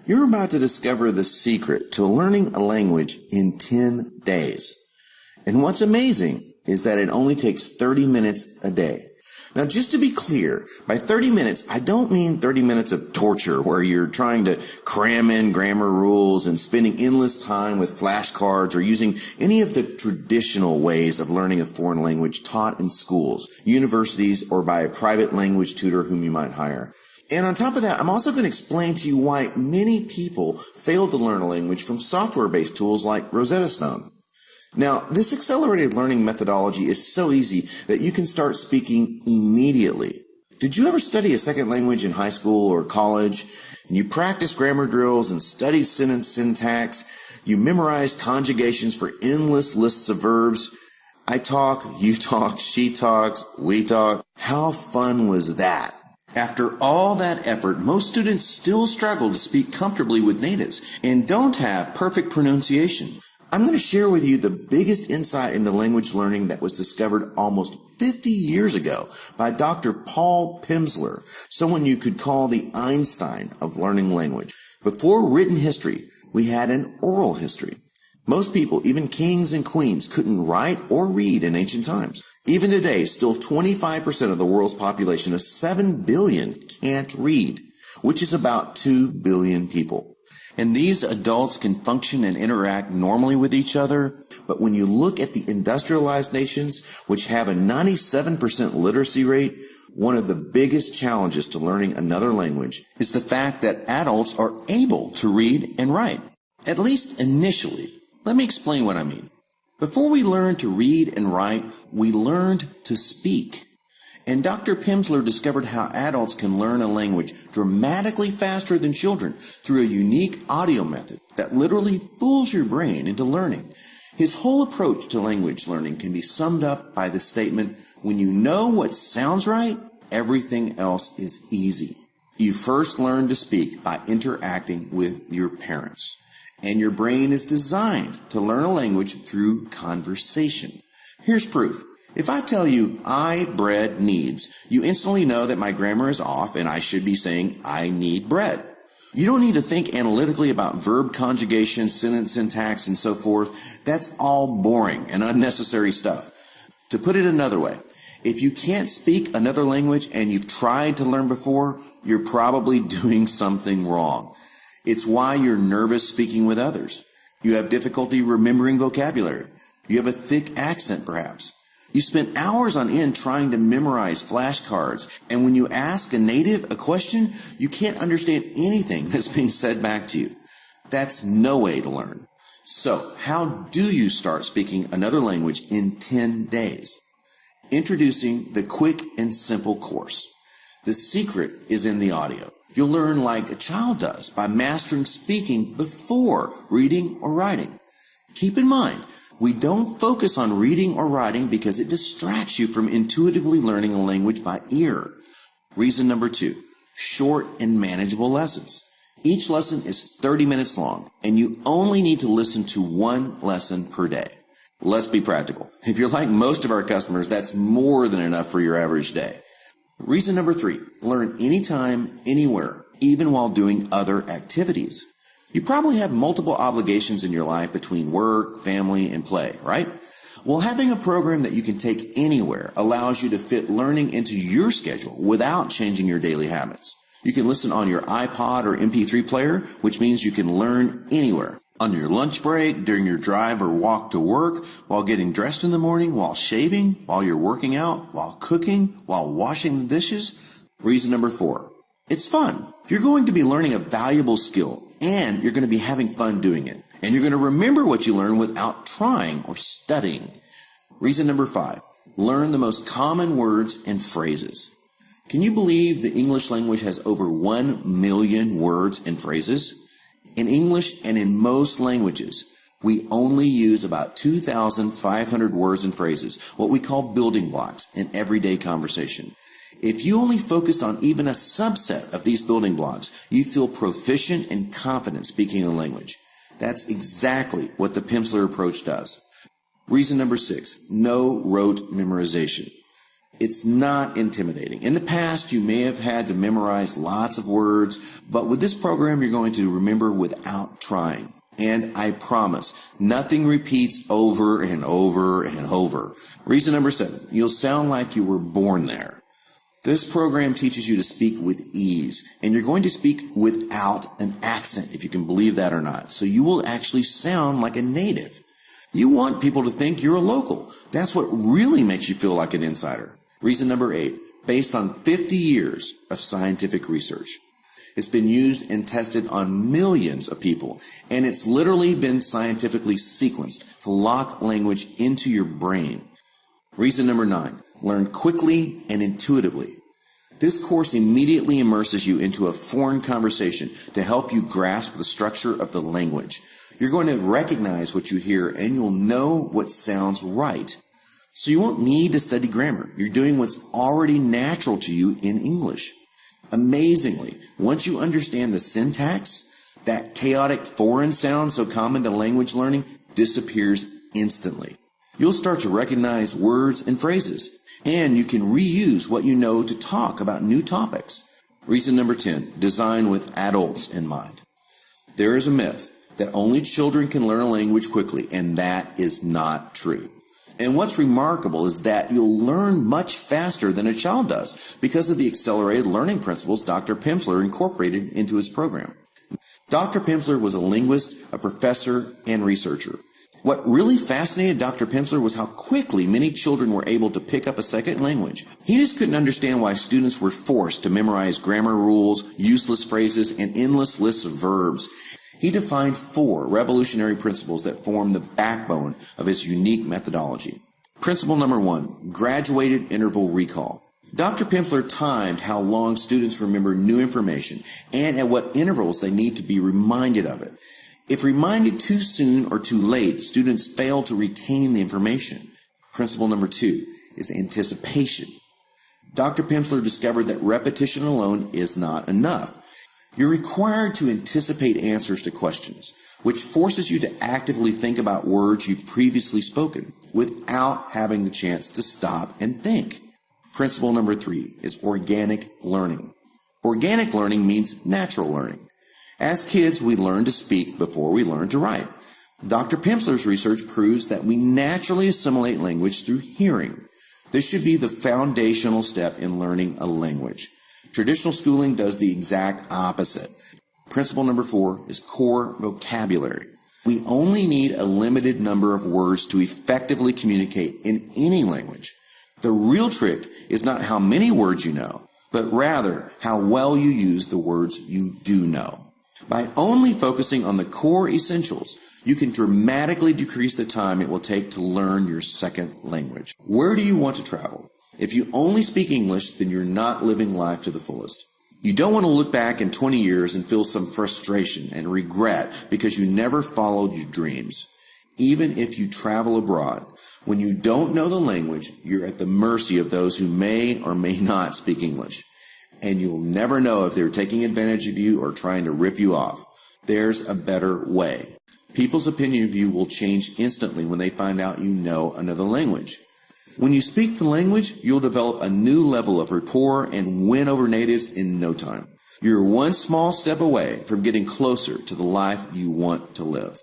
You're about to discover the secret to learning a language in 10 days. And what's amazing is that it only takes 30 minutes a day. Now, just to be clear, by 30 minutes, I don't mean 30 minutes of torture where you're trying to cram in grammar rules and spending endless time with flashcards or using any of the traditional ways of learning a foreign language taught in schools, universities, or by a private language tutor whom you might hire. And on top of that, I'm also going to explain to you why many people fail to learn a language from software-based tools like Rosetta Stone. Now, this accelerated learning methodology is so easy that you can start speaking immediately. Did you ever study a second language in high school or college? And you practiced grammar drills and studied sentence syntax. You memorized conjugations for endless lists of verbs. I talk, you talk, she talks, we talk. How fun was that? After all that effort, most students still struggle to speak comfortably with natives and don't have perfect pronunciation. I'm going to share with you the biggest insight into language learning that was discovered almost 50 years ago by Dr. Paul Pimslera, someone you could call the Einstein of learning language. Before written history, we had an oral history. Most people, even kings and queens, couldn't write or read in ancient times. Even today, still 25% of the world's population of 7 billion can't read, which is about 2 billion people. And these adults can function and interact normally with each other, but when you look at the industrialized nations, which have a 97% literacy rate, one of the biggest challenges to learning another language is the fact that adults are able to read and write, at least initially. Let me explain what I mean. Before we learned to read and write, we learned to speak. And Dr. Pimslera discovered how adults can learn a language dramatically faster than children through a unique audio method that literally fools your brain into learning. His whole approach to language learning can be summed up by the statement, when you know what sounds right, everything else is easy. You first learn to speak by interacting with your parents. And your brain is designed to learn a language through conversation. Here's proof. If I tell you, I bread needs, you instantly know that my grammar is off and I should be saying, I need bread. You don't need to think analytically about verb conjugation, sentence syntax, and so forth. That's all boring and unnecessary stuff. To put it another way, if you can't speak another language and you've tried to learn before, you're probably doing something wrong. It's why you're nervous speaking with others. You have difficulty remembering vocabulary. You have a thick accent, perhaps. You spend hours on end trying to memorize flashcards, and when you ask a native a question, you can't understand anything that's being said back to you. That's no way to learn. So, how do you start speaking another language in 10 days? Introducing the quick and simple course. The secret is in the audio. You'll learn like a child does by mastering speaking before reading or writing. Keep in mind, we don't focus on reading or writing because it distracts you from intuitively learning a language by ear. Reason number 2, short and manageable lessons. Each lesson is 30 minutes long, and you only need to listen to one lesson per day. Let's be practical. If you're like most of our customers, that's more than enough for your average day. Reason number 3, learn anytime, anywhere, even while doing other activities. You probably have multiple obligations in your life between work, family, and play, right? Well, having a program that you can take anywhere allows you to fit learning into your schedule without changing your daily habits. You can listen on your iPod or MP3 player, which means you can learn anywhere. On your lunch break, during your drive or walk to work, while getting dressed in the morning, while shaving, while you're working out, while cooking, while washing the dishes. Reason number 4, it's fun. You're going to be learning a valuable skill, and you're going to be having fun doing it. And you're going to remember what you learn without trying or studying. Reason number 5, learn the most common words and phrases. Can you believe the English language has over 1 million words and phrases? In English and in most languages, we only use about 2,500 words and phrases, what we call building blocks, in everyday conversation. If you only focused on even a subset of these building blocks, you'd feel proficient and confident speaking a language. That's exactly what the Pimslera approach does. Reason number 6, no rote memorization. It's not intimidating. In the past, you may have had to memorize lots of words, but with this program, you're going to remember without trying. And I promise, nothing repeats over and over and over. Reason number 7, you'll sound like you were born there. This program teaches you to speak with ease, and you're going to speak without an accent, if you can believe that or not. So you will actually sound like a native. You want people to think you're a local. That's what really makes you feel like an insider. Reason number 8, based on 50 years of scientific research. It's been used and tested on millions of people, and it's literally been scientifically sequenced to lock language into your brain. Reason number 9, learn quickly and intuitively. This course immediately immerses you into a foreign conversation to help you grasp the structure of the language. You're going to recognize what you hear, and you'll know what sounds right. So you won't need to study grammar. You're doing what's already natural to you in English. Amazingly, once you understand the syntax, that chaotic foreign sound so common to language learning disappears instantly. You'll start to recognize words and phrases, and you can reuse what you know to talk about new topics. Reason number 10, design with adults in mind. There is a myth that only children can learn a language quickly, and that is not true. And what's remarkable is that you'll learn much faster than a child does because of the accelerated learning principles Dr. Pimslera incorporated into his program. Dr. Pimslera was a linguist, a professor, and researcher. What really fascinated Dr. Pimslera was how quickly many children were able to pick up a second language. He just couldn't understand why students were forced to memorize grammar rules, useless phrases, and endless lists of verbs. He defined 4 revolutionary principles that form the backbone of his unique methodology. Principle number 1, graduated interval recall. Dr. Pimslera timed how long students remember new information and at what intervals they need to be reminded of it. If reminded too soon or too late, students fail to retain the information. Principle number 2 is anticipation. Dr. Pimslera discovered that repetition alone is not enough. You're required to anticipate answers to questions, which forces you to actively think about words you've previously spoken without having the chance to stop and think. Principle number 3 is organic learning. Organic learning means natural learning. As kids, we learn to speak before we learn to write. Dr. Pimslera's research proves that we naturally assimilate language through hearing. This should be the foundational step in learning a language. Traditional schooling does the exact opposite. Principle number 4 is core vocabulary. We only need a limited number of words to effectively communicate in any language. The real trick is not how many words you know, but rather how well you use the words you do know. By only focusing on the core essentials, you can dramatically decrease the time it will take to learn your second language. Where do you want to travel? If you only speak English, then you're not living life to the fullest. You don't want to look back in 20 years and feel some frustration and regret because you never followed your dreams. Even if you travel abroad, when you don't know the language, you're at the mercy of those who may or may not speak English. And you'll never know if they're taking advantage of you or trying to rip you off. There's a better way. People's opinion of you will change instantly when they find out you know another language. When you speak the language, you'll develop a new level of rapport and win over natives in no time. You're one small step away from getting closer to the life you want to live.